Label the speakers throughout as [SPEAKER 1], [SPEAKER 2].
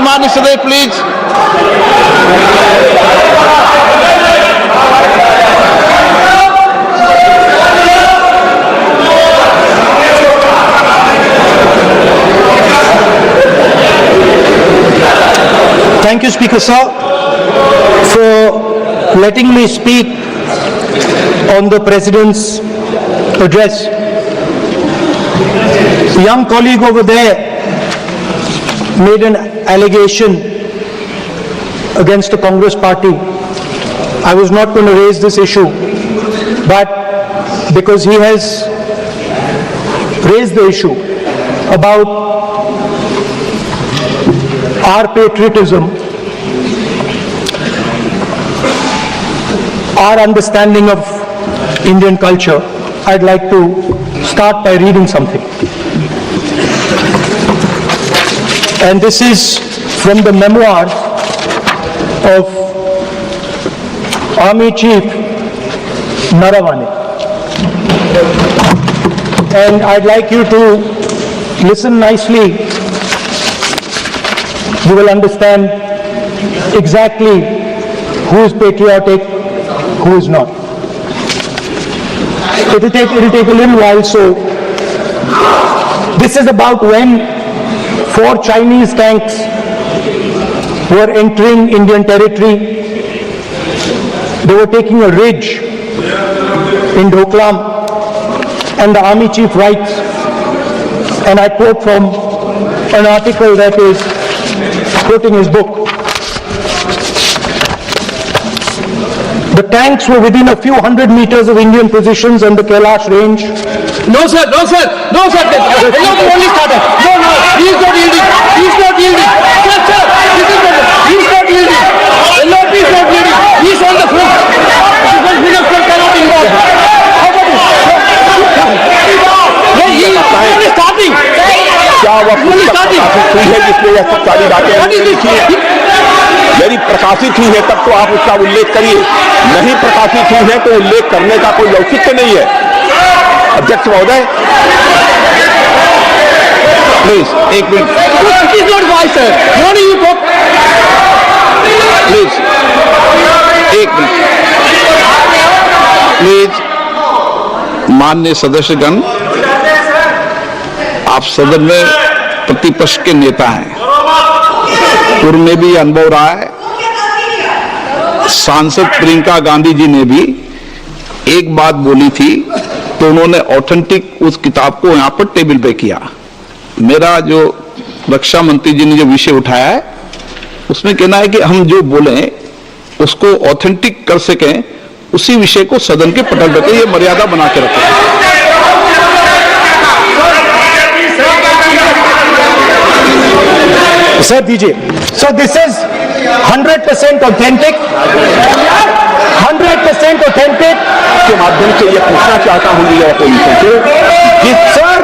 [SPEAKER 1] माननीय सदस्य please.
[SPEAKER 2] Thank you, Speaker Sir, for letting me speak on the President's address. The young colleague over there made an allegation against the Congress party. I was not going to raise this issue, but because he has raised the issue about our patriotism, our understanding of Indian culture, I'd like to start by reading something. And this is from the memoirs of Army Chief Naravane. And I'd like you to listen nicely. You will understand exactly who is patriotic, who is not. It'll take a little while, so this is about when 4 Chinese tanks were entering Indian territory. They were taking a ridge in Doklam, and the Army Chief writes, and I quote from an article that is quoting his book. The tanks were within a few hundred meters of Indian positions on the Kailash range.
[SPEAKER 1] No sir, no sir, no sir. Only started. No, no, he is not yielding. He is not yielding. Sir, sir, this is not. He is not yielding. LRP is not yielding. He is on the front. Because minister cannot involve. How about it? He is only starting.
[SPEAKER 3] क्या वह पुस्तक प्रकाशित हुई है जिसमें यह सब सारी बातें लिखी हैं? यदि प्रकाशित हुई है तब तो आप उसका उल्लेख करिए, नहीं प्रकाशित हुई है तो उल्लेख करने का कोई औचित्य नहीं है। अध्यक्ष महोदय,
[SPEAKER 1] प्लीज एक मिनट। प्लीज एक मिनट। प्लीज माननीय सदस्यगण, आप सदन में प्रतिपक्ष के नेता हैं, पूर्व में भी अनुभव रहा है। सांसद प्रियंका गांधी जी ने भी एक बात बोली थी तो उन्होंने ऑथेंटिक उस किताब को यहां पर टेबल पे किया। मेरा जो रक्षा मंत्री जी ने जो विषय उठाया है उसमें कहना है कि हम जो बोलें उसको ऑथेंटिक कर सकें, उसी विषय को सदन के पटल पे ये मर्यादा बना के रखें।
[SPEAKER 2] Sir, दीजिए। So this is 100% authentic, 100% authentic।
[SPEAKER 3] के माध्यम से यह पूछना चाहता हूं इंडिया अपोजिशन से,
[SPEAKER 2] Sir,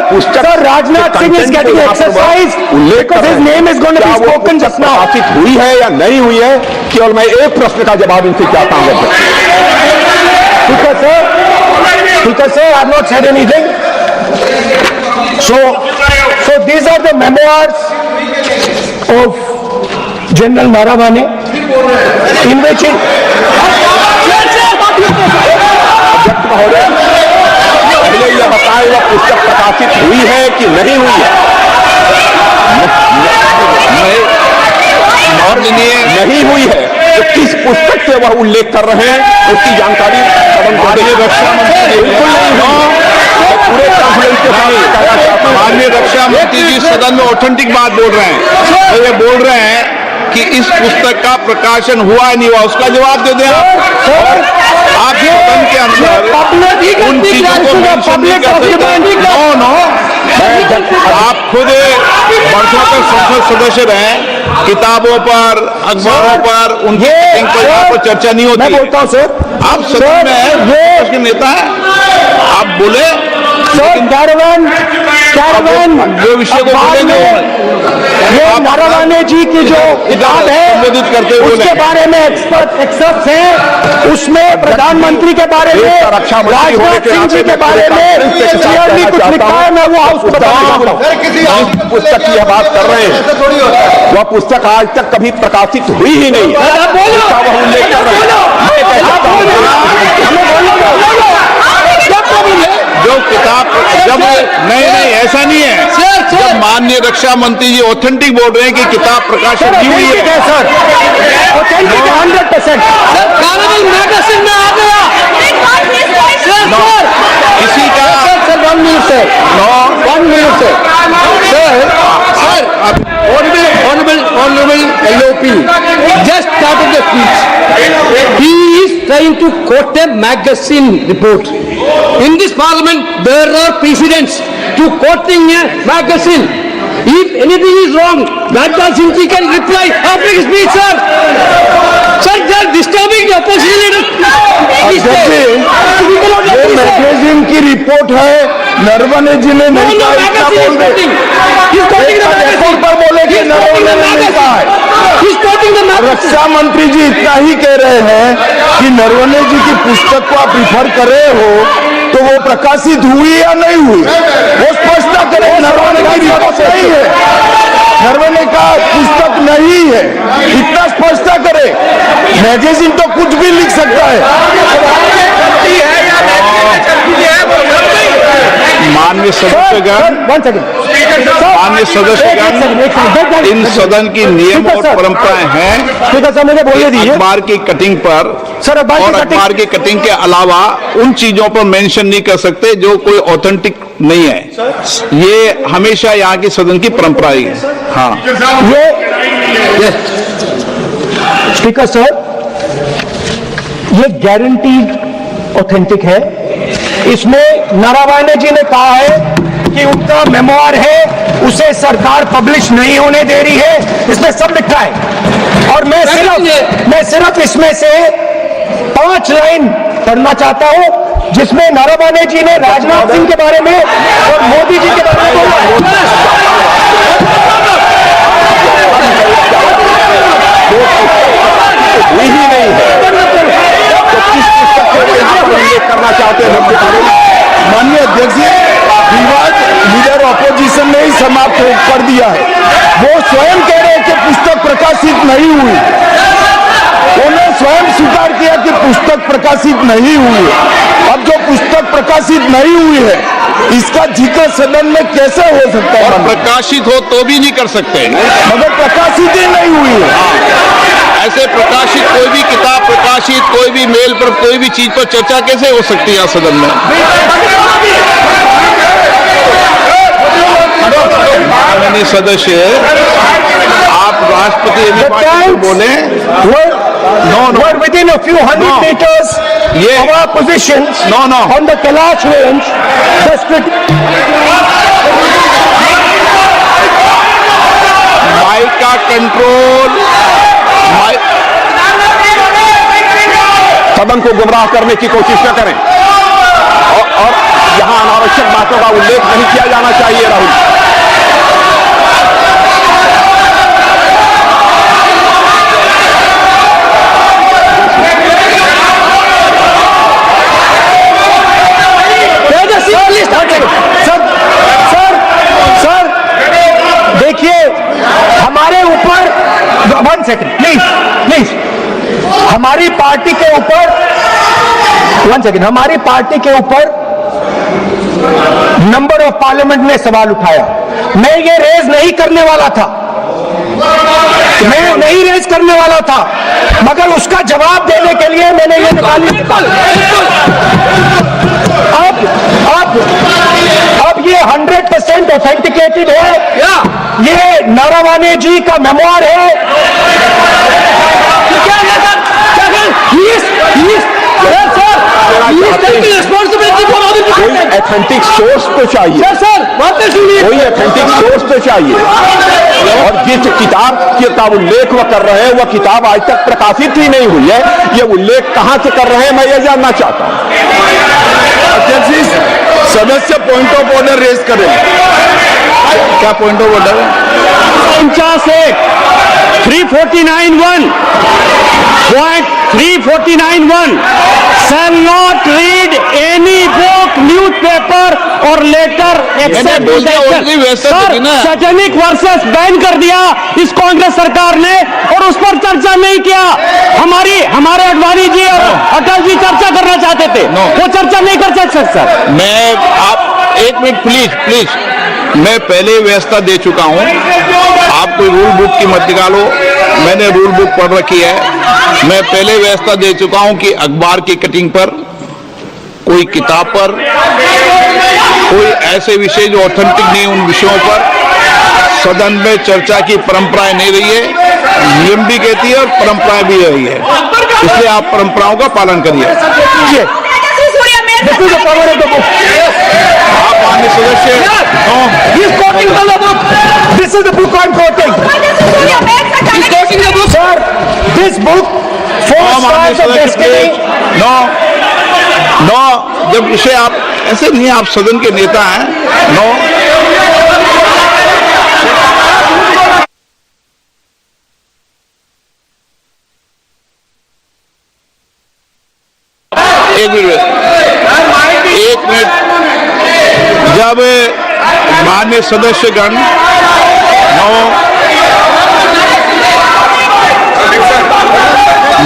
[SPEAKER 2] Rajnath Singh is getting exercise because his name is going to be spoken just now।
[SPEAKER 3] प्रकाशित हुई है या नहीं हुई है, केवल मैं एक प्रश्न का जवाब इनसे चाहता हूं।
[SPEAKER 2] Speaker sir, I have not said anything। So these are the memoirs of General Naravane, in which
[SPEAKER 3] पहले यह बताएं वह पुस्तक प्रकाशित हुई है कि नहीं हुई है। नहीं हुई है तो किस पुस्तक से वह उल्लेख कर रहे हैं उसकी जानकारी
[SPEAKER 1] रक्षा मंत्री
[SPEAKER 3] पूरे कॉन्फ्रेंस के साथ
[SPEAKER 1] माननीय रक्षा मंत्री जी सदन में ऑथेंटिक बात बोल रहे हैं। तो ये बोल रहे हैं कि इस पुस्तक का प्रकाशन हुआ नहीं हुआ, उसका जवाब दे दें आप सदन के अंदर उन चीजों को मेंशन नहीं कर सकते। नो, आप खुद वर्षों तक संसद सदस्य रहे, किताबों पर, अखबारों पर, उनके यहाँ पर चर्चा नहीं होती।
[SPEAKER 2] मैं बोलता हूँ सर,
[SPEAKER 1] आप सदन में नेता है, आप बोले
[SPEAKER 2] सर, कैरावैन
[SPEAKER 1] जो विषय को
[SPEAKER 2] अखबार
[SPEAKER 1] बोलेंगे
[SPEAKER 2] में ये नारावाने जी की जो किताब है
[SPEAKER 1] संबोधित करते हुए
[SPEAKER 2] उसके बारे में एक्सपर्ट्स हैं, उसमें प्रधानमंत्री के बारे में,
[SPEAKER 3] रक्षा मंत्री होने
[SPEAKER 2] राजनाथ
[SPEAKER 3] के
[SPEAKER 2] सिंह जी के बारे में क्लियरली कुछ लिखा है। मैं वो हाउस को बताऊंगा।
[SPEAKER 3] जिस पुस्तक की बात कर रहे हैं वह पुस्तक आज तक कभी प्रकाशित हुई ही नहीं है। इसका वह उल्लेख कर रहे हैं। मैं कह सकता हूं
[SPEAKER 1] जो किताब जब नहीं ऐसा नहीं है। जब माननीय रक्षा मंत्री जी ऑथेंटिक बोल रहे हैं कि किताब प्रकाशित की हुई है
[SPEAKER 2] सर, ऑथेंटिक 100%। मैगजीन में आ गया
[SPEAKER 1] किसी का
[SPEAKER 2] सर 1 मिनट से 1 मिनट से sir Honorable LOP just started the speech. He is trying to quote a magazine report. In this parliament, there are precedents to quoting a magazine. If anything is wrong, Rajnath Singh ji can reply after his speech, sir. Sir, they are disturbing the opposition leaders.
[SPEAKER 4] ये magazine की report है, नरवणे जी ने नहीं कहा, इतना बोल दे। Report पर बोले कि नरवणे ने नहीं कहा है। रक्षा मंत्री जी इतना ही कह रहे हैं कि नरवणे जी की पुस्तक को आप रिफर कर रहे हो तो वो प्रकाशित हुई या नहीं हुई, वो स्पष्ट करें। नरवणे की रिपोर्ट नहीं है, नरवणे का पुस्तक नहीं है, इतना स्पष्ट करे। मैगजीन तो कुछ भी लिख सकता है।
[SPEAKER 1] माननीय सदस्यगण, माननीय सदस्यगण, इन सदन की नियम और परंपराएं हैं।
[SPEAKER 2] ठीक है सर, मुझे बोलिए दीजिए।
[SPEAKER 1] अखबार की कटिंग पर
[SPEAKER 2] सर,
[SPEAKER 1] और अखबार की कटिंग के अलावा उन चीजों पर मेंशन नहीं कर सकते जो कोई ऑथेंटिक नहीं है। ये हमेशा यहाँ की सदन की परंपरा ही है। हाँ,
[SPEAKER 2] ये स्पीकर सर, ये गारंटीड ऑथेंटिक है। इसमें नारावाने जी ने कहा है कि उनका मेमोयर है, उसे सरकार पब्लिश नहीं होने दे रही है, इसमें सब लिखा है। और मैं सिर्फ इसमें से 5 लाइन पढ़ना चाहता हूं जिसमें नारावाने जी ने राजनाथ सिंह के बारे में और मोदी जी के बारे में बोला।
[SPEAKER 3] हुई ही नहीं है तो किस पुस्तक को यहाँ पर उल्लेख करना चाहते हैं?
[SPEAKER 4] माननीय अध्यक्ष जी, विवाद लीडर ऑपोजिशन ने ही समाप्त कर दिया है। वो स्वयं कह रहे हैं कि पुस्तक प्रकाशित नहीं हुई, उन्होंने स्वयं स्वीकार किया कि पुस्तक प्रकाशित नहीं हुई है। अब जो पुस्तक प्रकाशित नहीं हुई है इसका जिक्र सदन में कैसे हो सकता है?
[SPEAKER 1] और प्रकाशित हो तो भी नहीं कर सकते,
[SPEAKER 4] मगर प्रकाशित ही नहीं हुई है।
[SPEAKER 1] ऐसे प्रकाशित कोई भी किताब प्रकाशित, कोई भी मेल पर, कोई भी चीज पर चर्चा कैसे हो सकती है सदन में? माननीय सदस्य, आप राष्ट्रपति बोले
[SPEAKER 2] We're within a few hundred meters of our positions on the Kailash range.
[SPEAKER 1] Mike का कंट्रोल,
[SPEAKER 3] सदन को गुमराह करने की कोशिश न करें और यहां अनावश्यक बातों का उल्लेख नहीं किया जाना चाहिए। राहुल,
[SPEAKER 2] सर देखिए, हमारे ऊपर 1 सेकंड प्लीज, हमारी पार्टी के ऊपर 1 सेकंड, हमारी पार्टी के ऊपर नंबर ऑफ पार्लियामेंट ने सवाल उठाया। मैं ये रेज नहीं करने वाला था, मगर उसका जवाब देने के लिए मैंने ये निकाली। अब ये 100% ऑथेंटिकेटेड है। ये नारावाने जी का मेमोयर है।
[SPEAKER 3] कोई ऑथेंटिक सोर्स तो चाहिए, कोई ऑथेंटिक सोर्स तो चाहिए। और जिस किताब का उल्लेख वह कर रहे हैं वह किताब आज तक प्रकाशित ही नहीं हुई है। ये उल्लेख कहां से कर रहे हैं मैं ये जानना चाहता हूं।
[SPEAKER 4] अध्यक्ष जी, सदस्य पॉइंट ऑफ ऑर्डर रेज करें।
[SPEAKER 1] क्या पॉइंट ऑफ ऑर्डर है?
[SPEAKER 5] 349(1) shall not read any book, newspaper or letter except
[SPEAKER 1] बोल दिया,
[SPEAKER 5] election.
[SPEAKER 1] only व्यवस्था
[SPEAKER 5] सर,
[SPEAKER 1] थी ना।
[SPEAKER 5] सैटेनिक वर्सेस बैन कर दिया इस कांग्रेस सरकार ने और उस पर चर्चा नहीं किया। हमारे अडवाणी जी और अटल जी चर्चा करना चाहते थे, वो चर्चा नहीं कर सकते सर।
[SPEAKER 1] मैं आप एक मिनट प्लीज मैं पहले व्यवस्था दे चुका हूं। आप कोई रूल बुक की मत निकालो, मैंने रूल बुक पढ़ रखी है। मैं पहले व्यवस्था दे चुका हूं कि अखबार की कटिंग पर, कोई किताब पर, कोई ऐसे विषय जो ऑथेंटिक नहीं उन विषयों पर सदन में चर्चा की परंपराएं नहीं रही है। नियम भी कहती है और परंपराएं भी रही है, इसलिए आप परंपराओं का पालन करिए। आप माननीय सदस्य
[SPEAKER 2] This is the book I'm quoting. Sir, this book, Four Stars of Destiny.
[SPEAKER 1] No, जब विषय आप ऐसे नहीं, आप सदन के नेता हैं। नो, एक मिनट जब माननीय सदस्यगण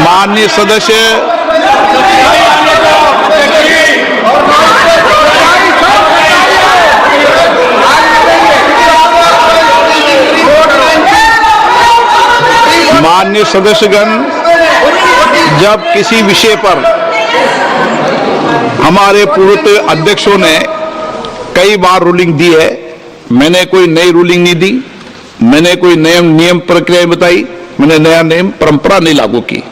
[SPEAKER 1] माननीय सदस्य माननीय सदस्यगण जब किसी विषय पर हमारे पूर्व अध्यक्षों ने कई बार रूलिंग दी है, मैंने कोई नई रूलिंग नहीं दी, मैंने कोई नियम प्रक्रिया बताई, मैंने नया नियम परंपरा नहीं लागू की।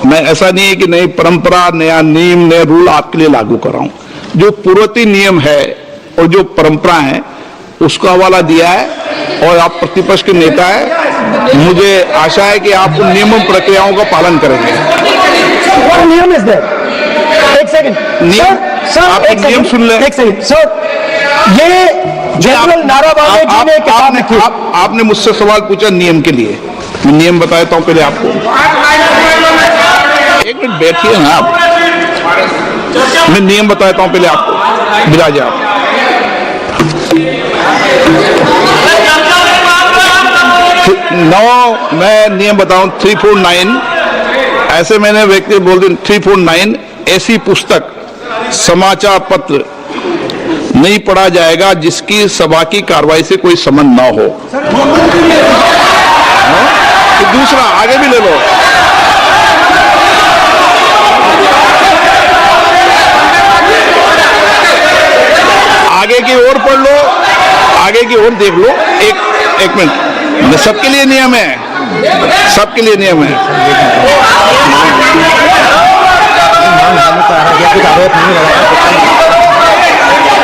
[SPEAKER 1] मैं ऐसा नहीं है कि नई परंपरा, नया नियम, नया रूल आपके लिए लागू कर रहा हूं। जो पूर्ववर्ती नियम है और जो परंपरा है उसका हवाला दिया है, और आप प्रतिपक्ष के नेता है, मुझे आशा है कि आप उन नियमों प्रक्रियाओं का पालन करेंगे।
[SPEAKER 2] What नियम is there? एक सेकंड
[SPEAKER 1] आप नियम सुन लें।
[SPEAKER 2] एक सेकंड सर, ये जनरल नारावाने जी ने किताब लिखी।
[SPEAKER 1] आपने मुझसे सवाल पूछा नियम के लिए, मैं नियम बताता हूं पहले आपको। एक मिनट बैठिए ना आप, मैं नियम बताता हूं पहले आपको। बिराज आप मैं नियम बताऊं 349, ऐसे मैंने व्यक्ति बोल दी 349, ऐसी पुस्तक, समाचार पत्र नहीं पढ़ा जाएगा जिसकी सभा की कार्रवाई से कोई संबंध ना हो। तो दूसरा आगे भी ले लो, आगे की ओर पढ़ लो, आगे की ओर देख लो। एक मिनट, सबके लिए नियम है, सबके लिए नियम है।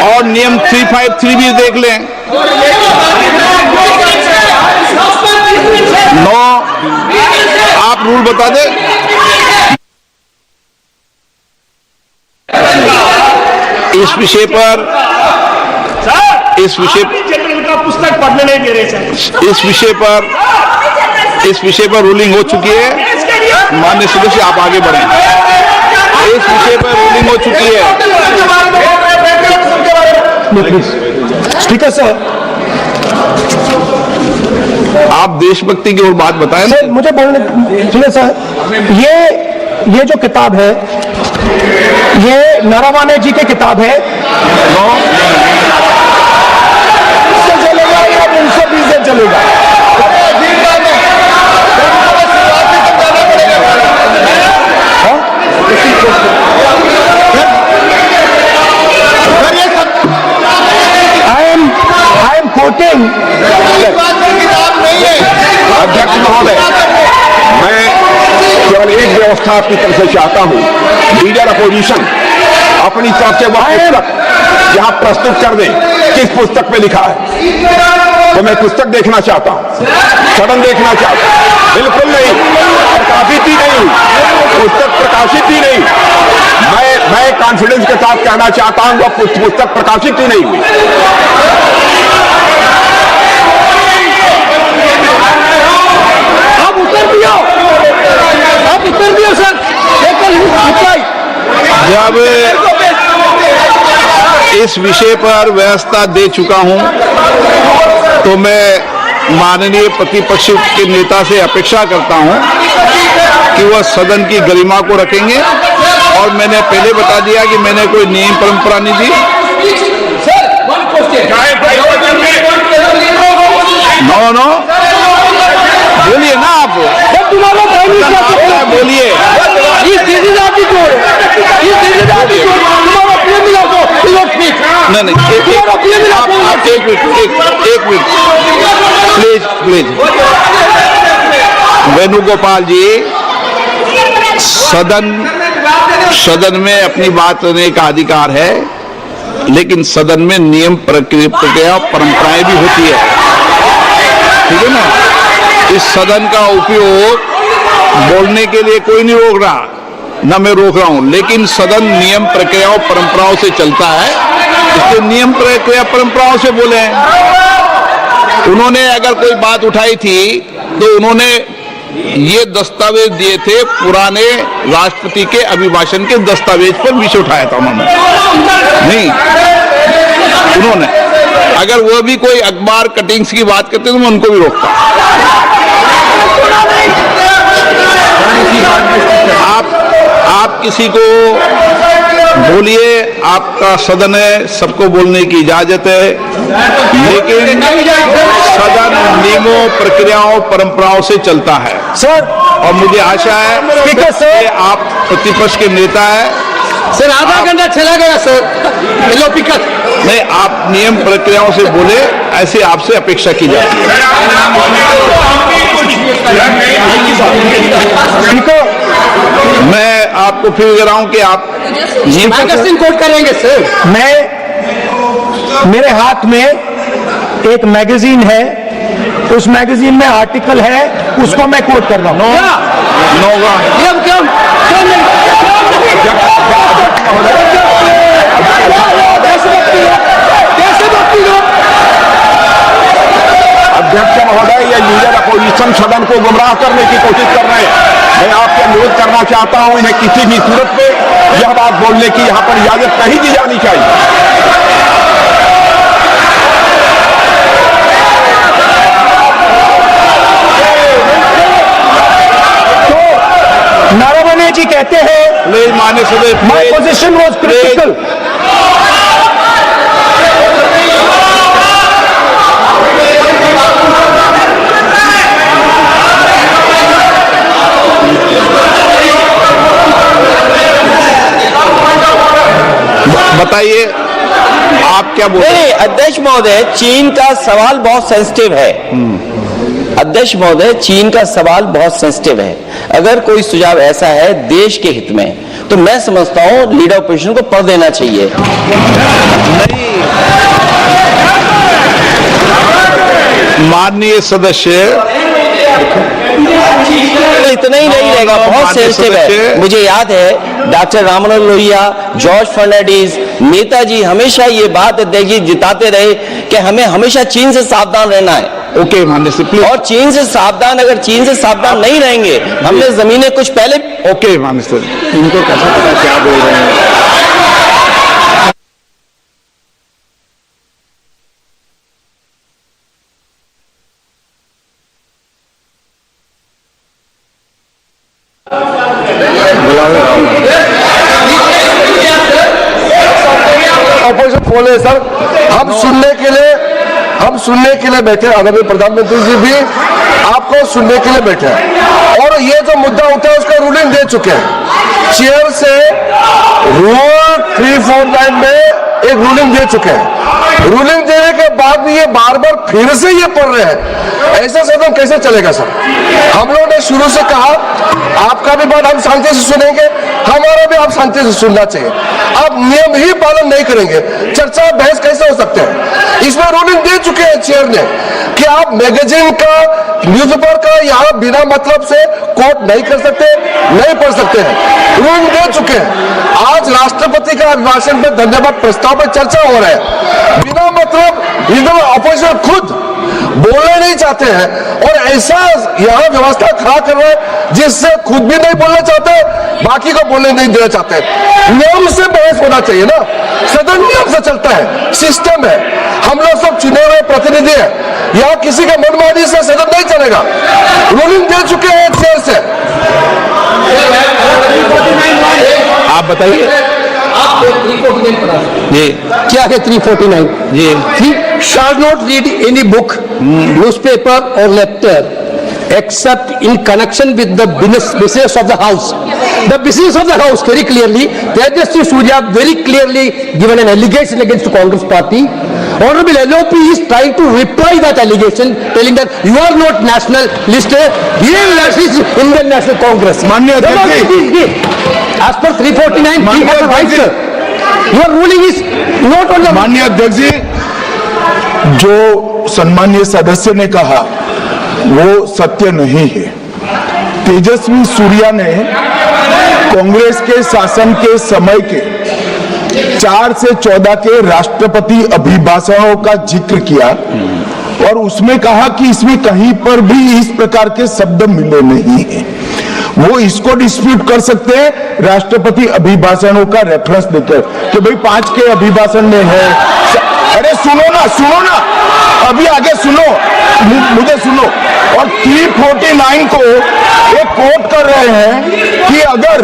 [SPEAKER 1] और नियम 353 भी देख लें। 9 आप रूल बता दें। इस विषय पर
[SPEAKER 5] जनरल का पुस्तक पढ़ने नहीं दे रहे सर।
[SPEAKER 1] इस विषय पर रूलिंग हो चुकी है। माननीय सदस्य आप आगे बढ़ें। इस विषय पर रूलिंग हो चुकी है।
[SPEAKER 2] स्पीकर सर,
[SPEAKER 1] आप देशभक्ति की ओर बात बताएं।
[SPEAKER 2] सर मुझे बोलने, सुनिए सर, ये जो किताब है, ये नारावाने जी की किताब है। चलेगा या 120 दिन चलेगा? I am quoting.
[SPEAKER 3] अध्यक्ष महोदय, मैं केवल एक व्यवस्था आपकी तरफ से चाहता हूं। लीडर अपोजिशन अपनी तरफ से वह पुस्तक जहां प्रस्तुत कर दें किस पुस्तक में लिखा है, तो मैं पुस्तक देखना चाहता हूं, सदन देखना चाहता हूं। बिल्कुल नहीं, प्रकाशित ही नहीं, पुस्तक प्रकाशित ही नहीं। मैं कॉन्फिडेंस के साथ कहना चाहता हूं वह पुस्तक प्रकाशित ही नहीं हुई।
[SPEAKER 1] अब इस विषय पर व्यवस्था दे चुका हूं, तो मैं माननीय प्रतिपक्ष के नेता से अपेक्षा करता हूं कि वह सदन की गरिमा को रखेंगे। और मैंने पहले बता दिया कि मैंने कोई नियम परंपरा नहीं दी। नो बोलिए ना आप, बोलिए। नहीं, एक मिनट प्लीज। वेणुगोपाल जी, सदन में अपनी बात करने का अधिकार है, लेकिन सदन में नियम प्रक्रिया परंपराएं भी होती है, ठीक है ना। इस सदन का उपयोग बोलने के लिए कोई नहीं रोक रहा, ना मैं रोक रहा हूं, लेकिन सदन नियम प्रक्रियाओं परंपराओं से चलता है, इसलिए नियम प्रक्रिया परंपराओं से बोले। उन्होंने अगर कोई बात उठाई थी तो उन्होंने ये दस्तावेज दिए थे, पुराने राष्ट्रपति के अभिभाषण के दस्तावेज पर विषय उठाया था उन्होंने, नहीं उन्होंने। अगर वो भी कोई अखबार कटिंग्स की बात करते तो मैं उनको भी रोकता। आप किसी को बोलिए, आपका सदन है, सबको बोलने की इजाजत है, लेकिन सदन नियमों प्रक्रियाओं परंपराओं से चलता है
[SPEAKER 2] सर।
[SPEAKER 1] और मुझे आशा है कि आप प्रतिपक्ष के नेता है
[SPEAKER 5] सर। आधा घंटा चला गया सर,
[SPEAKER 1] नहीं, आप नियम प्रक्रियाओं से बोले, ऐसे आपसे अपेक्षा की जाती है। मैं आपको फिर कह रहा हूं कि आप
[SPEAKER 5] मैगजीन कोट करेंगे सर।
[SPEAKER 2] मेरे हाथ में एक मैगजीन है, उस मैगजीन में आर्टिकल है, उसको मैं कोट कर रहा हूं।
[SPEAKER 3] अध्यक्ष महोदय, या लीडर अपोजिशन सदन को गुमराह करने की कोशिश कर रहे हैं। मैं आपसे अनुरोध करना चाहता हूं, इन्हें किसी भी सूरत पे यह बात बोलने की यहां पर इजाजत नहीं दी जानी चाहिए।
[SPEAKER 2] तो नारायण जी कहते हैं,
[SPEAKER 1] मान्य सदस्य,
[SPEAKER 2] माय पोजीशन वाज क्रिटिकल।
[SPEAKER 1] बताइए आप क्या बोल रहे हैं?
[SPEAKER 6] अध्यक्ष महोदय, चीन का सवाल बहुत सेंसिटिव है। अध्यक्ष महोदय, चीन का सवाल बहुत सेंसिटिव है। अगर कोई सुझाव ऐसा है देश के हित में, तो मैं समझता हूं लीडर ऑपोजिशन को पढ़ देना चाहिए।
[SPEAKER 1] माननीय सदस्य,
[SPEAKER 6] इतना ही नहीं रहेगा, बहुत सेंसिटिव है। मुझे याद है डॉक्टर राममनोहर लोहिया, जॉर्ज फर्नांडिस, नेताजी हमेशा ये बात जिताते रहे कि हमें हमेशा चीन से सावधान रहना है।
[SPEAKER 1] ओके माननीय से प्लीज।
[SPEAKER 6] और चीन से सावधान, अगर चीन से सावधान नहीं रहेंगे, हमने जमीनें कुछ पहले।
[SPEAKER 1] ओके माननीय सर, इनको कैसा पता क्या बोल रहे हैं?
[SPEAKER 4] ऑपोजिशन बोले सर, हम सुनने के लिए बैठे, आदरणीय प्रधानमंत्री जी भी आपको सुनने के लिए बैठे हैं, और ये जो मुद्दा उठा है उसका रूलिंग दे चुके हैं। चेयर से रूल 349 में एक रूलिंग दे चुके हैं। रूलिंग देने के बाद भी ये बार बार फिर से ये पढ़ रहे हैं, ऐसा सदन कैसे चलेगा सर? हम लोगों ने शुरू से कहा आपका भी बात हम शांति से सुनेंगे, हमारा भी आप शांति से सुनना चाहिए। आप नियम ही पालन नहीं करेंगे, चर्चा बहस कैसे हो सकते हैं? इसमें रूलिंग दे चुके हैं चेयर ने कि आप मैगजीन का, न्यूज़पेपर का यहाँ बिना मतलब से कोट नहीं कर सकते, नहीं पढ़ सकते हैं। रूलिंग दे चुके हैं। आज राष्ट्रपति का अभिभाषण पे धन्यवाद प्रस्ताव पर चर्चा हो रहा है, बिना मतलब ऑपोजिशन खुद बोलना नहीं चाहते हैं और ऐसा यहाँ व्यवस्था खड़ा कर रहे हैं जिससे खुद भी नहीं बोलना चाहते, बाकी को बोलने नहीं देना चाहते। नियम से बहस होना चाहिए ना, सदन नियम से चलता है, सिस्टम है, हम लोग सब चुने हुए प्रतिनिधि हैं, यहाँ किसी के मनमानी से सदन नहीं चलेगा। रूलिंग दे चुके हैं एक देर से।
[SPEAKER 1] आप बताइए जी
[SPEAKER 2] क्या है 349?
[SPEAKER 1] जी
[SPEAKER 2] Shall not read any book, newspaper or letter except in connection with the business of the house. The business of the house very clearly, Tejasvi Surya very clearly given an allegation against the Congress party. Honorable LOP is trying to reply that allegation, telling that you are not national listed, real national is Indian National Congress.
[SPEAKER 4] माननीय अध्यक्ष जी,
[SPEAKER 2] As per 349, he has a right, sir. Your ruling is not on the...
[SPEAKER 4] माननीय अध्यक्ष जी, जो सम्मानीय सदस्य ने कहा वो सत्य नहीं है। तेजस्वी सूर्या ने कांग्रेस के शासन के समय के 4 से 14 के राष्ट्रपति अभिभाषणों का जिक्र किया और उसमें कहा कि इसमें कहीं पर भी इस प्रकार के शब्द मिले नहीं हैं। वो इसको डिस्प्यूट कर सकते हैं राष्ट्रपति अभिभाषणों का रेफरेंस देकर कि भाई 5 के अभिभाषण में है। अरे सुनो ना, अभी आगे सुनो, मुझे सुनो। और 349 को ये कोट कर रहे हैं कि अगर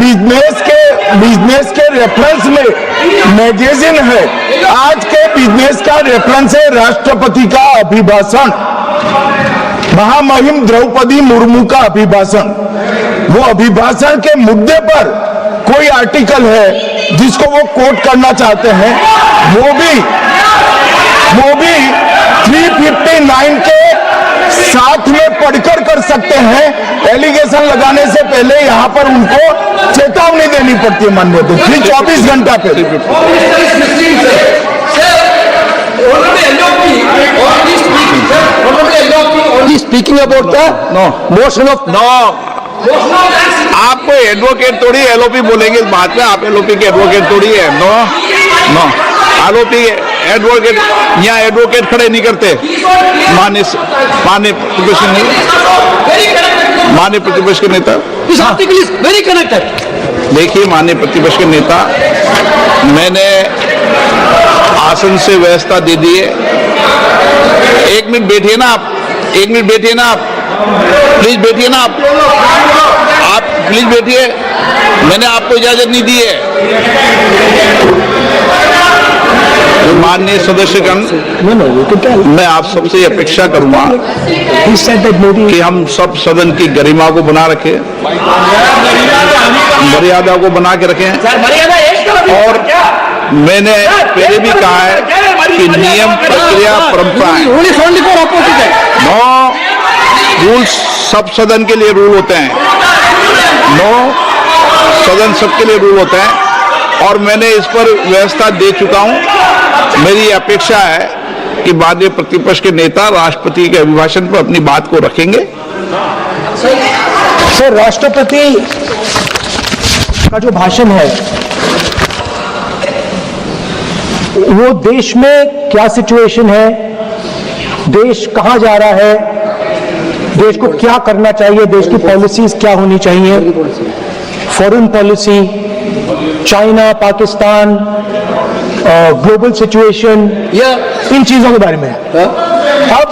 [SPEAKER 4] बिजनेस के रेफरेंस में मैगजीन है, आज के बिजनेस का रेफरेंस है राष्ट्रपति का अभिभाषण, महामहिम द्रौपदी मुर्मू का अभिभाषण। वो अभिभाषण के मुद्दे पर कोई आर्टिकल है जिसको वो कोट करना चाहते हैं, वो भी 359 के साथ में पढ़कर कर सकते हैं। एलिगेशन लगाने से पहले यहाँ पर उनको चेतावनी देनी पड़ती है माननीय तो 24 घंटा पे।
[SPEAKER 2] Speaking about the motion of
[SPEAKER 1] आपको एडवोकेट थोड़ी एलओपी बोलेंगे इस बात में, आप एलओपी के एडवोकेट थोड़ी है। नो एलओपी एडवोकेट, यहाँ एडवोकेट खड़े नहीं करते। माननीय प्रतिपक्ष के नेता,
[SPEAKER 2] this article is very connected.
[SPEAKER 1] देखिए माननीय प्रतिपक्ष के नेता, मैंने आसन से व्यवस्था दे दी है। 1 मिनट बैठिए ना आप, 1 मिनट बैठिए ना आप, प्लीज बैठिए ना आप प्लीज बैठिए। मैंने आपको इजाजत नहीं दी है। माननीय सदस्यगण, मैं आप सबसे अपेक्षा करूंगा कि हम सब सदन की गरिमा को बना रखें, मर्यादा को बना के रखें। और मैंने पहले भी कहा है कि नियम, प्रक्रिया, परंपराएं, रूल्स सब सदन के लिए रूल होते हैं, सदन सबके लिए रूल होता है और मैंने इस पर व्यवस्था दे चुका हूं। मेरी अपेक्षा है कि माननीय प्रतिपक्ष के नेता राष्ट्रपति के अभिभाषण पर अपनी बात को रखेंगे।
[SPEAKER 2] सर, राष्ट्रपति का जो भाषण है वो देश में क्या सिचुएशन है, देश कहां जा रहा है, देश को क्या करना चाहिए, देश की पॉलिसीज क्या होनी चाहिए, foreign policy, China, Pakistan, global situation, या इन चीजों के बारे में। अब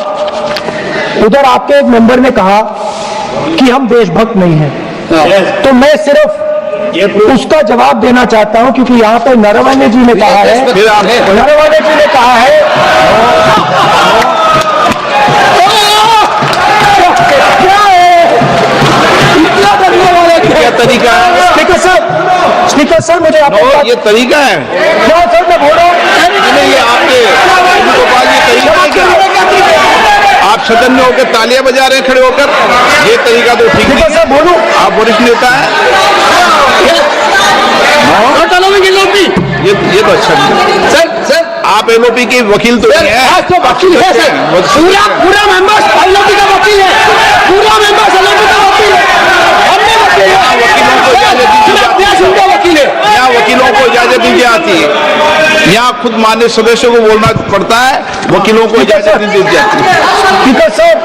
[SPEAKER 2] उधर आपके एक मेंबर ने कहा कि हम देशभक्त नहीं हैं, तो मैं सिर्फ उसका जवाब देना चाहता हूं क्योंकि यहाँ पे नरवणे जी ने कहा है, नरवणे जी ने कहा है
[SPEAKER 1] क्या तरीका है?
[SPEAKER 2] स्पीकर सर मुझे
[SPEAKER 1] ये तरीका है?
[SPEAKER 2] सर मैं बोल रहा हूँ,
[SPEAKER 1] ये आपके ये तरीका है क्या? आप सदन में होकर तालियां बजा रहे हैं खड़े होकर, ये तरीका तो ठीक नहीं।
[SPEAKER 2] सर बोलूं,
[SPEAKER 1] आप वरिष्ठ नेता हैं, ये तो अच्छा नहीं।
[SPEAKER 2] सर
[SPEAKER 1] आप एलओपी के वकील तो नहीं है,
[SPEAKER 2] तो वकील है सर, पूरा मेंबर्स एलओपी का वकील है, पूरा मेंबर्स एलओपी का वकील है, हमने वकील है,
[SPEAKER 1] वकीलों को इजाजत दीजिए।
[SPEAKER 2] वकील
[SPEAKER 5] बोलेंगे।
[SPEAKER 1] यहाँ वकीलों को इजाजत नहीं दी जाती है, यहाँ खुद मान्य सदस्यों को बोलना पड़ता है, वकीलों को इजाजत नहीं दी जाती।
[SPEAKER 2] स्पीकर साहब,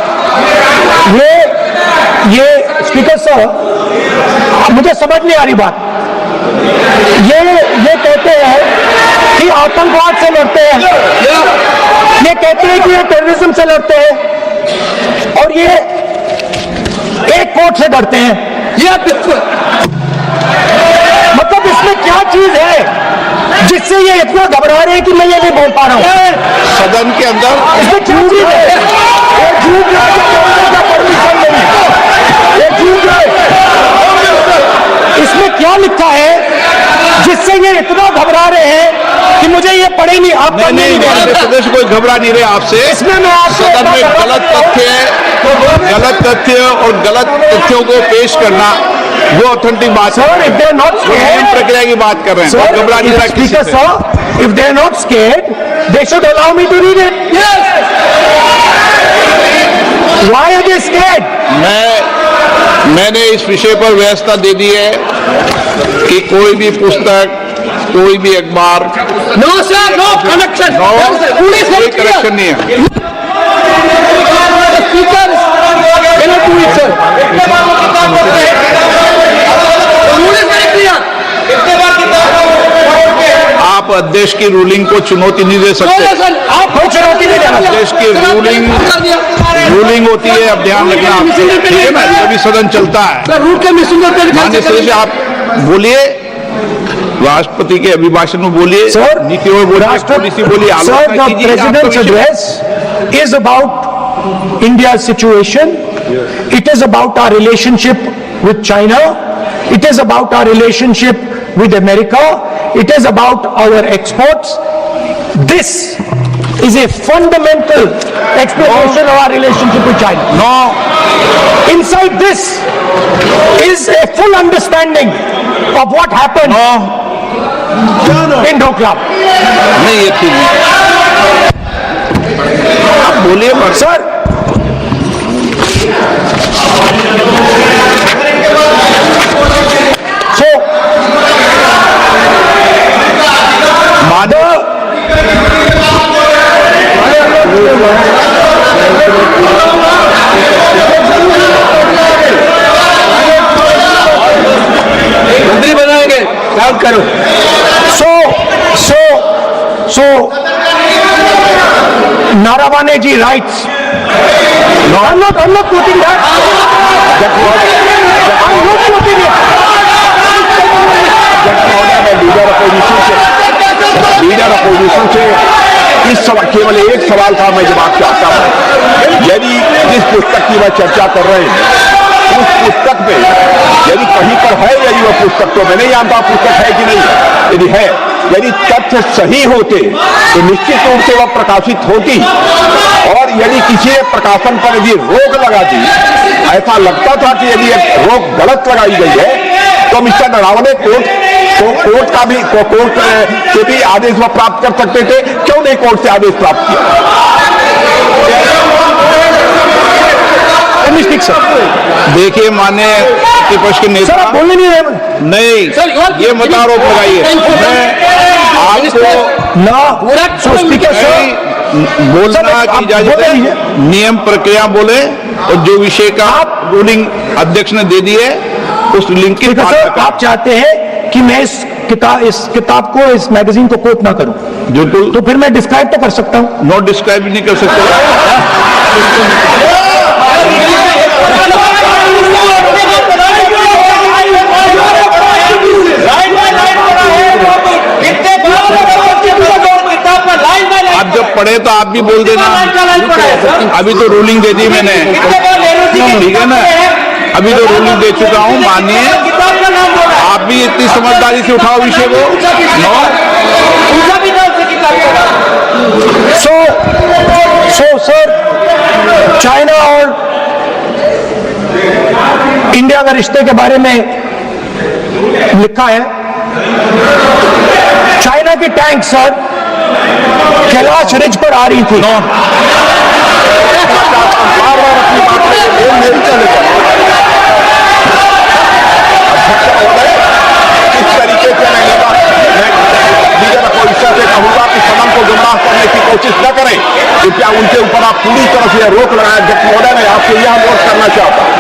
[SPEAKER 2] ये स्पीकर साहब, मुझे समझ नहीं आ रही बात। ये कहते हैं कि आतंकवाद से लड़ते हैं, ये कहते हैं कि ये टेररिज्म से लड़ते हैं, और ये एक कोर्ट से डरते हैं।
[SPEAKER 5] ये
[SPEAKER 2] मतलब इसमें क्या चीज है जिससे ये इतना घबरा रहे हैं कि मैं ये नहीं बोल पा रहा हूं?
[SPEAKER 1] सदन के अंदर
[SPEAKER 2] इसमें क्या चीज है? ये झूठ है, परमिशन नहीं, ये झूठ है। इसमें क्या लिखा है जिससे ये इतना घबरा रहे हैं कि मुझे ये पढ़े नहीं, आप पढ़ने नहीं दे रहे।
[SPEAKER 1] सदस्य कोई घबरा नहीं रहे आपसे।
[SPEAKER 2] इसमें मैं आपसे
[SPEAKER 1] सदन में गलत तथ्य और गलत तथ्यों को पेश करना वो ऑथेंटिक बात है।
[SPEAKER 2] Sir, if they are not
[SPEAKER 1] वो नियम
[SPEAKER 2] scared,
[SPEAKER 1] प्रक्रिया की बात कर रहे हैं, कोई घबरा नहीं रहा किसी
[SPEAKER 2] Speaker
[SPEAKER 1] से।
[SPEAKER 2] sir, if they are not scared, they should allow me to read it. Yes. Why are they scared?
[SPEAKER 1] मैंने इस विषय पर व्यवस्था दे दी है कि कोई भी पुस्तक, कोई भी अखबार,
[SPEAKER 5] नो सर, नो कनेक्शन,
[SPEAKER 1] कोई करेक्शन नहीं है।
[SPEAKER 5] Speaker cannot do it, sir.
[SPEAKER 1] आप अध्यक्ष की रूलिंग को चुनौती नहीं दे सकते।
[SPEAKER 5] आप चुनौती नहीं देना।
[SPEAKER 1] अध्यक्ष की रूलिंग होती है, अब ध्यान रखना आप, ठीक है ना, तभी सदन चलता है।
[SPEAKER 5] रूट के मिसिंगर
[SPEAKER 1] माननीय सदस्य आप बोलिए, राष्ट्रपति के अभिभाषण में बोलिए, नीति में बोलिए, पॉलिसी बोलिए, आलोचना कीजिए।
[SPEAKER 2] President's address is about India's situation. It is about our relationship with China. It is about our relationship with America. It is about our exports. This is a fundamental explanation of our relationship with China.
[SPEAKER 1] No,
[SPEAKER 2] Inside this is a full understanding of what happened in Doklam.
[SPEAKER 1] नहीं ये ठीक नहीं। आप बोलिए
[SPEAKER 2] Sir, so
[SPEAKER 5] मंत्री बनाएंगे, याद करो।
[SPEAKER 2] So, Naravane ji writes. No, I'm not quoting that. I'm not quoting it.
[SPEAKER 3] Leader opposition से इस सवाल, केवल एक सवाल का मैं जवाब चाहता हूं। यदि जिस पुस्तक की मैं चर्चा कर रहे हैं उस पुस्तक में यदि कहीं पर है, यदि वह पुस्तक, तो मैं नहीं जानता पुस्तक है कि नहीं, यदि है, यदि तथ्य सही होते तो निश्चित रूप से वह प्रकाशित होती, और यदि किसी प्रकाशन पर यदि रोक लगा दी, ऐसा लगता था कि यदि रोक गलत लगाई गई है तो मिस्टर नरावने कोर्ट से भी आदेश वह प्राप्त कर सकते थे, क्यों नहीं कोर्ट से आदेश प्राप्त किया?
[SPEAKER 1] देखिए माननीय प्रतिपक्ष के नेता,
[SPEAKER 2] बोलने नहीं रहे।
[SPEAKER 1] नहीं ये मत आरोप लगाइए। मैं आपको बोलना की इजाजत है, नियम प्रक्रिया बोले, और जो विषय का रूलिंग अध्यक्ष ने दे दी है उस रूलिंग की
[SPEAKER 2] आप चाहते हैं कि मैं इस किताब को, इस मैगजीन को कोट ना करूं,
[SPEAKER 1] बिल्कुल,
[SPEAKER 2] तो फिर मैं डिस्क्राइब तो कर सकता हूं।
[SPEAKER 1] नॉट डिस्क्राइब नहीं कर सकते। आप जब पढ़े तो आप भी बोल देना। अभी तो रूलिंग दे दी मैंने, ठीक है ना, अभी तो रूलिंग दे चुका हूं, मानिए। आप भी इतनी समझदारी से उठाओ विषय को।
[SPEAKER 2] सो सर, चाइना और इंडिया के रिश्ते के बारे में लिखा है, चाइना की टैंक सर कैलाश रिज पर आ रही थी।
[SPEAKER 3] किस तरीके से की कोशिश न करें कि क्या उनके ऊपर आप पूरी तरह से रोक लगाए। अध्यक्ष महोदय, मैं आपसे यह अनुरोध करना चाहता हूं।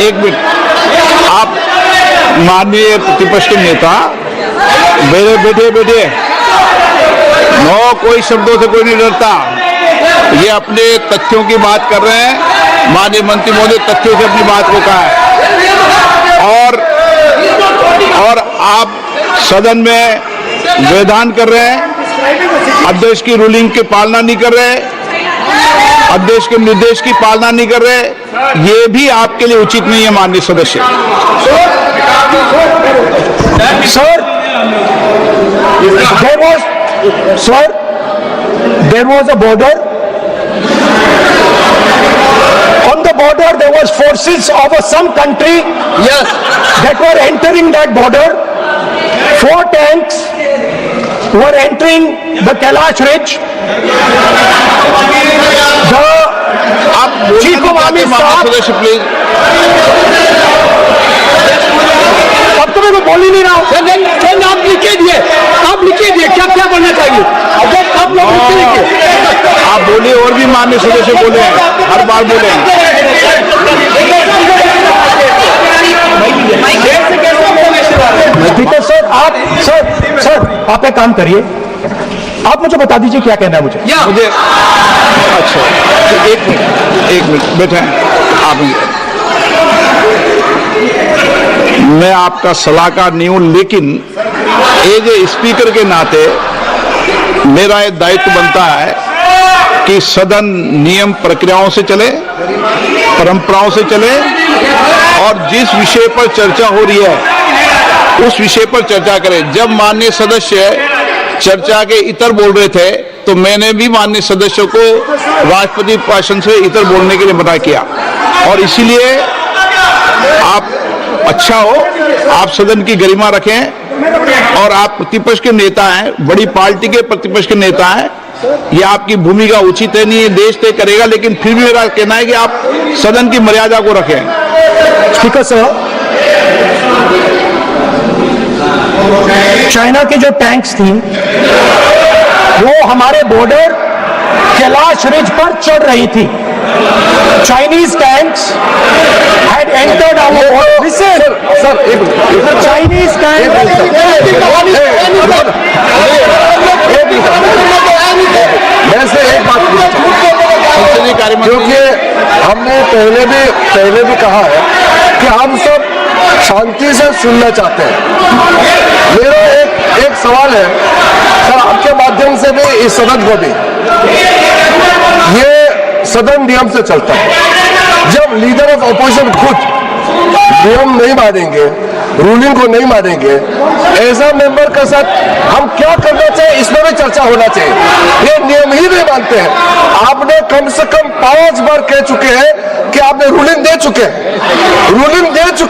[SPEAKER 1] एक मिनट, आप माननीय प्रतिपक्ष के नेता बैठे नो, कोई शब्दों से कोई नहीं डरता। ये अपने तथ्यों की बात कर रहे हैं। माननीय मंत्री महोदय तथ्यों से अपनी बात को कहा है और आप सदन में व्यवधान कर रहे हैं, अध्यक्ष की रूलिंग की पालना नहीं कर रहे, अध्यक्ष के निर्देश की पालना नहीं कर रहे। ये भी आपके लिए उचित नहीं है माननीय सदस्य।
[SPEAKER 2] There was a border. On the border, there was forces of some country. Yes. That were entering that border. 4 tanks were entering the Kailash Ridge. The chief of army staff.
[SPEAKER 1] सदस्य प्लीज।
[SPEAKER 2] अब तो मैं बोल ही नहीं रहा हूं। आप लिखे दिए, क्या क्या बोलना चाहिए? आप लोग
[SPEAKER 1] आप बोले और भी माननीय सदस्य बोले हैं, हर बार बोले हैं।
[SPEAKER 2] सर आप एक काम करिए, आप मुझे बता दीजिए क्या कहना है मुझे।
[SPEAKER 1] अच्छा, एक मिनट बैठे हैं आप। मैं आपका सलाहकार नहीं हूं, लेकिन एज ए स्पीकर के नाते मेरा ये दायित्व बनता है कि सदन नियम प्रक्रियाओं से चले, परंपराओं से चले और जिस विषय पर चर्चा हो रही है उस विषय पर चर्चा करें। जब माननीय सदस्य चर्चा के इतर बोल रहे थे तो मैंने भी माननीय सदस्यों को राष्ट्रपति भाषण से इतर बोलने के लिए मना किया, और इसीलिए आप अच्छा हो, आप सदन की गरिमा रखें और आप प्रतिपक्ष के नेता हैं, बड़ी पार्टी के प्रतिपक्ष के नेता हैं। ये आपकी भूमिका उचित है, नहीं ये देश तय करेगा, लेकिन फिर भी मेरा कहना है कि आप सदन की मर्यादा को रखें।
[SPEAKER 2] स्पीकर साहब, चाइना के जो टैंक्स थी वो हमारे बॉर्डर कैलाश रिज पर चढ़ रही थी। Chinese tanks had entered our border. Listen, sir, Chinese tanks.
[SPEAKER 4] वैसे एक बात
[SPEAKER 1] संसदीय कार्य मंत्री,
[SPEAKER 4] क्योंकि हमने पहले भी कहा है कि हम सब शांति से सुनना चाहते हैं। मेरा एक सवाल है सर, आपके माध्यम से भी इस सदन को भी, ये सदन नियम से चलता है। जब लीडर ऑफ अपोजिशन खुद नियम नहीं मानेंगे, रूलिंग को नहीं मानेंगे, ऐसा मेंबर के साथ हम क्या करना चाहिए, इसमें भी चर्चा होना चाहिए। ये नियम ही नहीं मानते हैं। आपने कम से कम 5 बार कह चुके हैं कि आपने रूलिंग दे चुके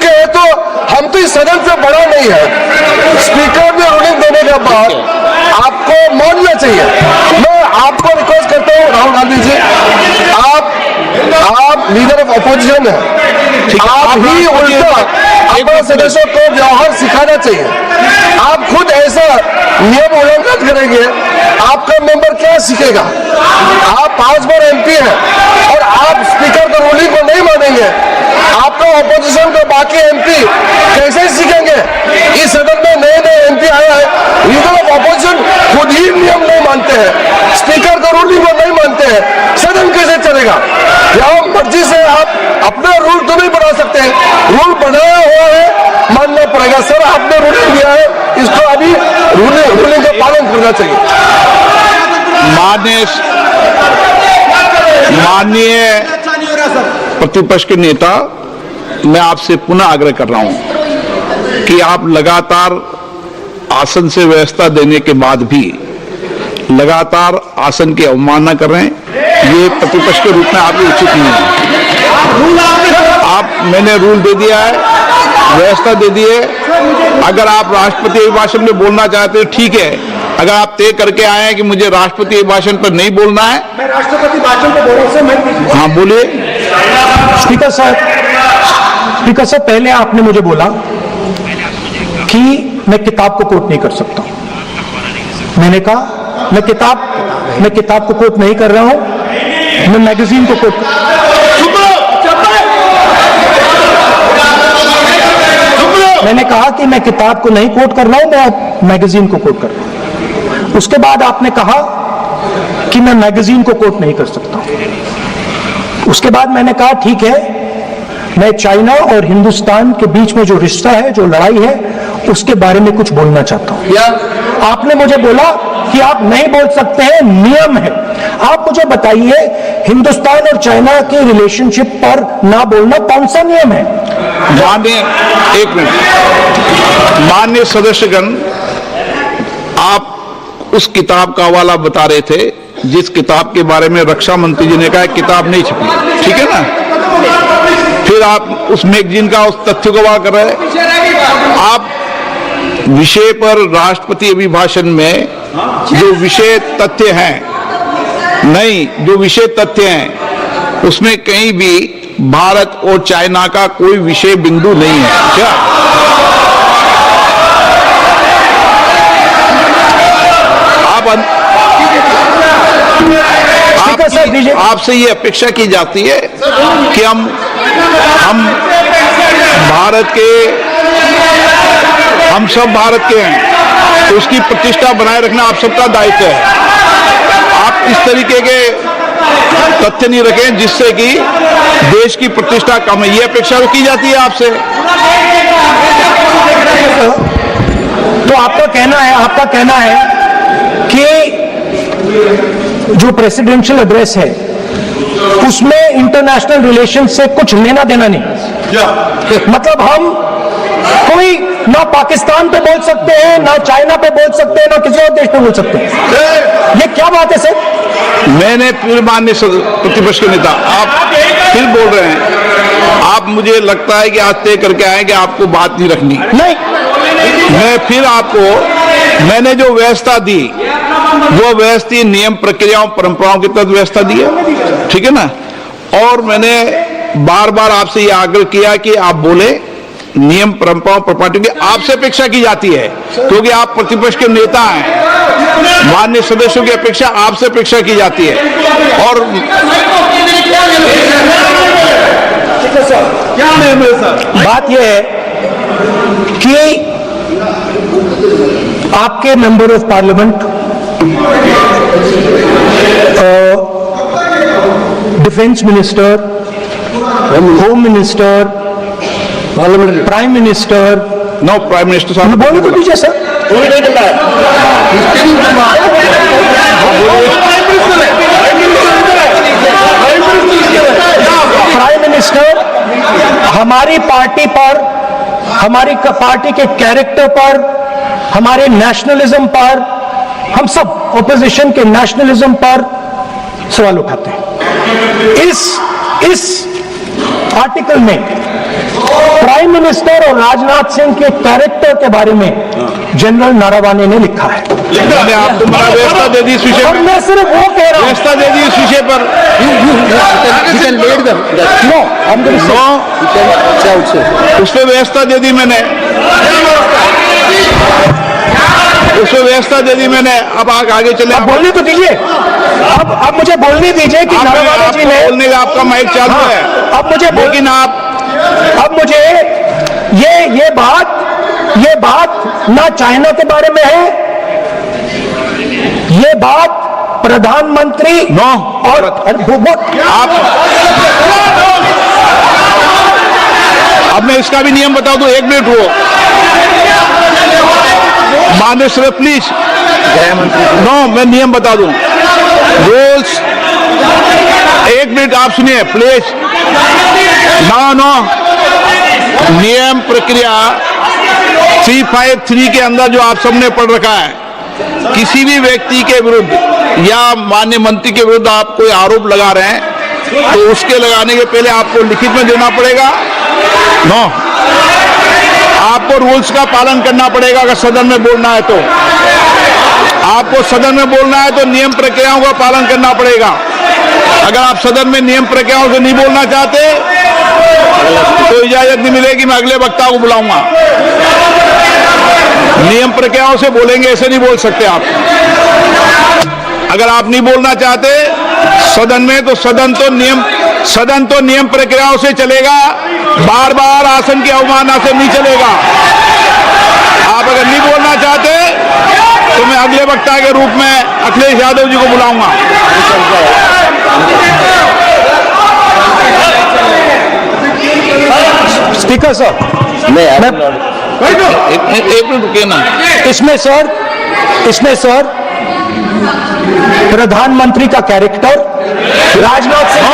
[SPEAKER 4] हैं, तो हम तो इस सदन से बड़ा नहीं है। स्पीकर ने रूलिंग देने के बाद आपको मानना चाहिए। मैं आपको रिक्वेस्ट करता हूँ राहुल गांधी जी, आप लीडर ऑफ अपोजिशन है, आप ही उल्टा अपने सदस्यों को व्यवहार सिखाना चाहिए। आप खुद ऐसा नियम उल्लंघन करेंगे, आपका मेंबर क्या सीखेगा? आप 5 बार एमपी हैं और आप स्पीकर का रूलिंग को नहीं मानेंगे, आपका ऑपोजिशन के बाकी एमपी कैसे सीखेंगे? इस सदन में नए एमपी आया है, लीडर ऑफ अपोजिशन खुद ही नियम नहीं मानते हैं, स्पीकर का रूलिंग को नहीं मानते हैं, सदन कैसे चलेगा? यहाँ मर्जी से आप अपना रूल तो नहीं बना सकते, रूल बनाया हुआ है, मानना पड़ेगा। सर, आपने रूलिंग दिया है, इसको अभी रूलिंग का पालन करना चाहिए।
[SPEAKER 1] माननीय प्रतिपक्ष के नेता, मैं आपसे पुनः आग्रह कर रहा हूं कि आप लगातार आसन से व्यवस्था देने के बाद भी लगातार आसन की अवमानना कर रहे हैं। ये प्रतिपक्ष के रूप में आपको उचित नहीं है। मैंने रूल दे दिया है, व्यवस्था दे दी है। अगर आप राष्ट्रपति अभिभाषण में बोलना चाहते हो ठीक है, अगर आप तय करके आए हैं कि मुझे राष्ट्रपति अभिभाषण पर नहीं बोलना है,
[SPEAKER 2] मैं राष्ट्रपति भाषण पे बोल रहा हूं।
[SPEAKER 1] हाँ बोलिए।
[SPEAKER 2] स्पीकर साहब, पहले आपने मुझे बोला कि मैं किताब को कोट नहीं कर सकता हूं। मैंने कहा मैं किताब को कोट नहीं कर रहा हूं, मैं मैगजीन को कोट मैंने कहा कि मैं किताब को नहीं कोट कर रहा हूं, मैं मैगजीन को कोट कर रहा हूं। उसके बाद आपने कहा कि मैं मैगजीन को कोट नहीं कर सकता हूं। उसके बाद मैंने कहा ठीक है, मैं चाइना और हिंदुस्तान के बीच में जो रिश्ता है, जो लड़ाई है, उसके बारे में कुछ बोलना चाहता हूं। आपने मुझे बोला कि आप नहीं बोल सकते हैं, नियम है। आप मुझे बताइए, हिंदुस्तान और चाइना के रिलेशनशिप पर ना बोलना कौन सा नियम है?
[SPEAKER 1] एक मिनट, माननीय सदस्यगण, आप उस किताब का हवाला बता रहे थे जिस किताब के बारे में रक्षा मंत्री जी ने कहा किताब नहीं छपी, ठीक है ना? फिर आप उस मैगजीन का उस तथ्य को वार कर रहे हैं। आप विषय पर राष्ट्रपति अभिभाषण में जो विषय तथ्य हैं, नहीं, जो विषय तथ्य हैं उसमें कहीं भी भारत और चाइना का कोई विषय बिंदु नहीं है क्या? आपसे ये अपेक्षा की जाती है कि हम भारत के, हम सब भारत के हैं, तो उसकी प्रतिष्ठा बनाए रखना आप सबका दायित्व है। आप इस तरीके के तथ्य नहीं रखें जिससे कि देश की प्रतिष्ठा कम है, ये अपेक्षा की जाती है आपसे।
[SPEAKER 2] तो आपका कहना है कि जो प्रेसिडेंशियल एड्रेस है उसमें इंटरनेशनल रिलेशन से कुछ लेना देना नहीं। मतलब हम कोई ना पाकिस्तान पे बोल सकते हैं, ना चाइना पे बोल सकते हैं, ना किसी और देश पे बोल सकते हैं। ये क्या बात है सर?
[SPEAKER 1] मैंने फिर माननीय प्रतिपक्ष के नेता, आप फिर बोल रहे हैं। आप, मुझे लगता है कि आज तय करके आए कि आपको बात नहीं रखनी।
[SPEAKER 2] नहीं,
[SPEAKER 1] मैं फिर आपको, मैंने जो व्यवस्था दी वो व्यवस्था नियम, प्रक्रियाओं, परंपराओं के तहत व्यवस्था दी है, ठीक है ना? और मैंने बार बार आपसे ये आग्रह किया कि आप बोले, नियम, परंपराओं, प्रॉपर्टी की आपसे अपेक्षा की जाती है क्योंकि आप प्रतिपक्ष के नेता हैं। माननीय सदस्यों की अपेक्षा आपसे अपेक्षा की जाती है। और
[SPEAKER 2] बात यह है कि आपके member of parliament, defence minister, home minister, prime minister,
[SPEAKER 1] no, prime minister साहब
[SPEAKER 2] बोलने तो दीजिए सर। प्राइम मिनिस्टर हमारी पार्टी पर, हमारी पार्टी के कैरेक्टर पर, हमारे नेशनलिज्म पर, हम सब ऑपोजिशन के नेशनलिज्म पर सवाल उठाते हैं। इस आर्टिकल में प्राइम मिनिस्टर और राजनाथ सिंह के कैरेक्टर के बारे में जनरल नारावाने ने लिखा है।
[SPEAKER 1] मैंने आपको बड़ा व्यवस्था दे दी इस विषय
[SPEAKER 2] और
[SPEAKER 1] पर,
[SPEAKER 2] मैं सिर्फ वो कह रहा हूं,
[SPEAKER 1] व्यवस्था दे दी इस विषय पर। उस पर व्यवस्था दे दी मैंने, उसमें व्यवस्था दे दी मैंने। अब आगे चले,
[SPEAKER 2] अब बोलने तो दीजिए। अब मुझे बोलने दीजिए कि नारावाने जी ने,
[SPEAKER 1] बोलने का आपका माइक चालू है।
[SPEAKER 2] अब मुझे,
[SPEAKER 1] लेकिन अब
[SPEAKER 2] मुझे ये बात ना चाइना के बारे में है, ये बात प्रधानमंत्री
[SPEAKER 1] नो,
[SPEAKER 2] और
[SPEAKER 1] आप, अब मैं इसका भी नियम बता दूं, 1 मिनट वो माननीय सर प्लीज, नो, मैं नियम बता दूं, रूल्स, 1 मिनट आप सुनिए प्लीज। नो, नियम प्रक्रिया 353 के अंदर जो आप सबने पढ़ रखा है, किसी भी व्यक्ति के विरुद्ध या माननीय मंत्री के विरुद्ध आप कोई आरोप लगा रहे हैं तो उसके लगाने के पहले आपको लिखित में देना पड़ेगा। नो, आपको रूल्स का पालन करना पड़ेगा। अगर सदन में बोलना है तो आपको सदन में बोलना है तो नियम प्रक्रियाओं का पालन करना पड़ेगा। अगर आप सदन में नियम प्रक्रियाओं से नहीं बोलना चाहते तो इजाजत नहीं मिलेगी, मैं अगले वक्ता को बुलाऊंगा। नियम प्रक्रियाओं से बोलेंगे, ऐसे नहीं बोल सकते आप। अगर आप नहीं बोलना चाहते सदन में, तो सदन तो नियम प्रक्रियाओं से चलेगा, बार बार आसन की अवमानना से नहीं चलेगा। आप अगर नहीं बोलना चाहते तो मैं अगले वक्ता के रूप में अखिलेश यादव जी को बुलाऊंगा।
[SPEAKER 2] स्पीकर सर,
[SPEAKER 1] एक मिनट रुकिए ना।
[SPEAKER 2] इसमें सर प्रधानमंत्री का कैरेक्टर राजनाथ सिंह हो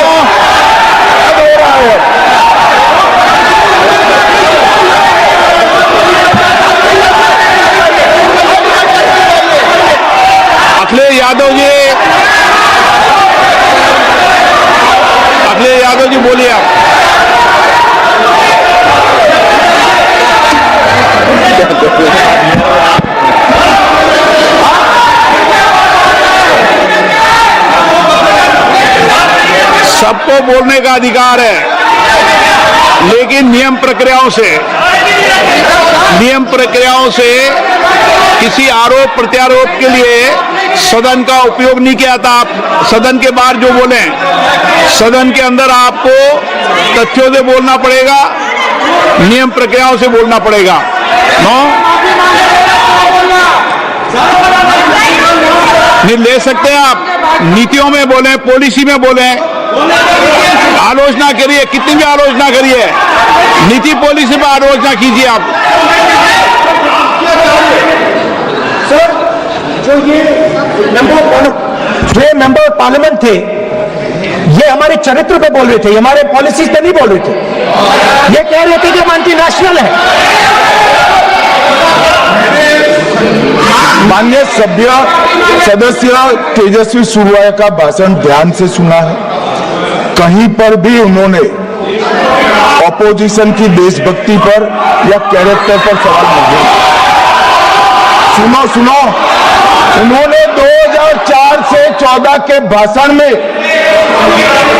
[SPEAKER 2] रहा है।
[SPEAKER 1] अखिलेश यादव जी बोलिए आप। सबको बोलने का अधिकार है, लेकिन नियम प्रक्रियाओं से किसी आरोप प्रत्यारोप के लिए सदन का उपयोग नहीं किया था। आप सदन के बाहर जो बोले, सदन के अंदर आपको तथ्यों से बोलना पड़ेगा, नियम प्रक्रियाओं से बोलना पड़ेगा। नहीं ले सकते आप, नीतियों में बोले, पॉलिसी में बोले, आलोचना करिए, कितनी भी आलोचना करिए, नीति पॉलिसी पर आलोचना कीजिए आप।
[SPEAKER 2] सर, जो ये मेंबर ऑफ पार्लियामेंट थे, ये हमारे चरित्र पे बोल रहे थे, हमारे पॉलिसीज पे नहीं बोल रहे थे। ये कह रहे थे कि हम एंटी नेशनल है।
[SPEAKER 4] माननीय सदस्य तेजस्वी सूर्या का भाषण ध्यान से सुना है। कहीं पर भी उन्होंने ऑपोजिशन की देशभक्ति पर या कैरेक्टर पर सवाल नहीं। सुनो, उन्होंने 2004 से 14 के भाषण में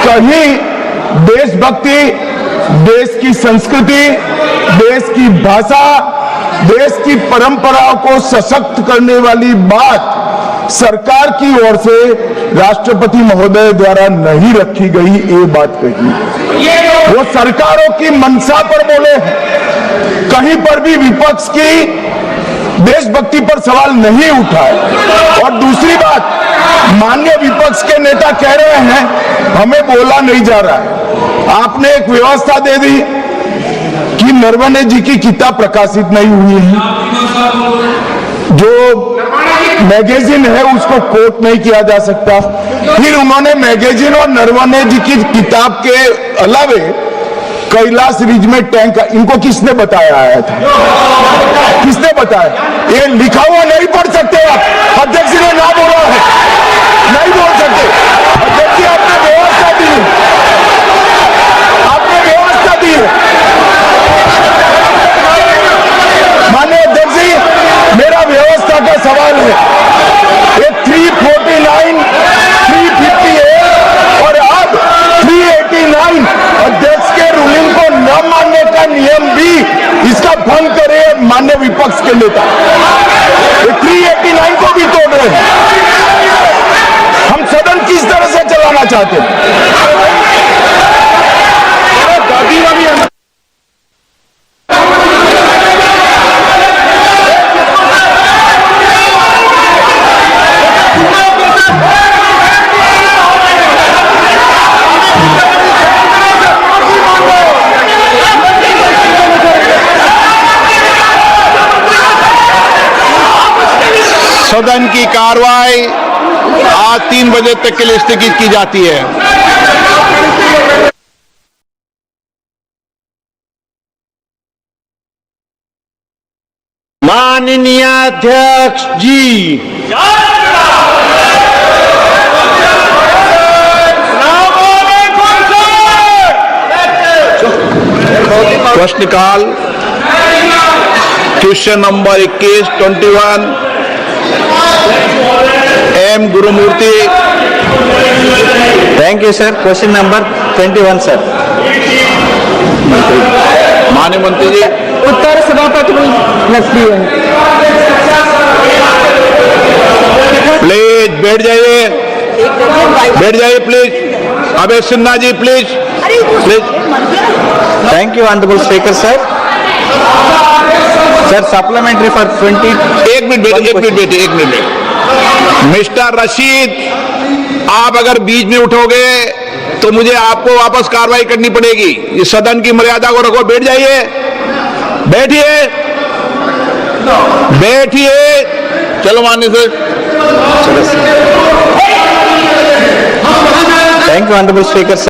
[SPEAKER 4] कहीं देशभक्ति, देश की संस्कृति, देश की भाषा, देश की परंपराओं को सशक्त करने वाली बात सरकार की ओर से राष्ट्रपति महोदय द्वारा नहीं रखी गई, ये बात कही। वो सरकारों की मंशा पर बोले हैं, कहीं पर भी विपक्ष की देशभक्ति पर सवाल नहीं उठाए। और दूसरी बात, माननीय विपक्ष के नेता कह रहे हैं हमें बोला नहीं जा रहा है। आपने एक व्यवस्था दे दी कि नरवणे जी की किताब प्रकाशित नहीं हुई है, जो मैगजीन है उसको कोट नहीं किया जा सकता। फिर उन्होंने मैगजीन और नरवणे जी की किताब के अलावे कैलाश रिज में टैंक, इनको किसने बताया आया था? किसने बताया? ये लिखा हुआ नहीं पढ़ सकते आप। अध्यक्ष ने ना बोला है, नहीं बोल सकते। अध्यक्ष जी, आपने व्यवस्था दी है, आपने व्यवस्था दी है। माननीय अध्यक्ष जी, मेरा व्यवस्था का सवाल है। ये 349, 358 और अब 389 अध्यक्ष के रूलिंग को न मानने का नियम भी इसका भंग करे माननीय विपक्ष के नेता। ये 389 को भी तोड़ रहे हैं। हम सदन किस तरह से चलाना चाहते हैं?
[SPEAKER 1] सदन की कार्रवाई आज 3 बजे तक के लिए स्थगित की जाती है।
[SPEAKER 5] माननीय अध्यक्ष जी,
[SPEAKER 1] प्रश्नकाल question number 21 M Gurumurthy.
[SPEAKER 6] Thank you sir. Question number 21 sir.
[SPEAKER 1] माननीय मंत्री जी।
[SPEAKER 5] उत्तर सभापति नकदी है।
[SPEAKER 1] प्लीज बैठ जाइए प्लीज। अबे Sinha ji please please.
[SPEAKER 5] Thank you honourable speaker sir. Sir supplementary for 20।
[SPEAKER 1] एक मिनट बेटे। मिस्टर रशीद, आप अगर बीच में उठोगे तो मुझे आपको वापस कार्रवाई करनी पड़ेगी। इस सदन की मर्यादा को रखो। बैठ जाइए, बैठिए। चलो माननीय sir.
[SPEAKER 5] Thank you honourable speaker sir.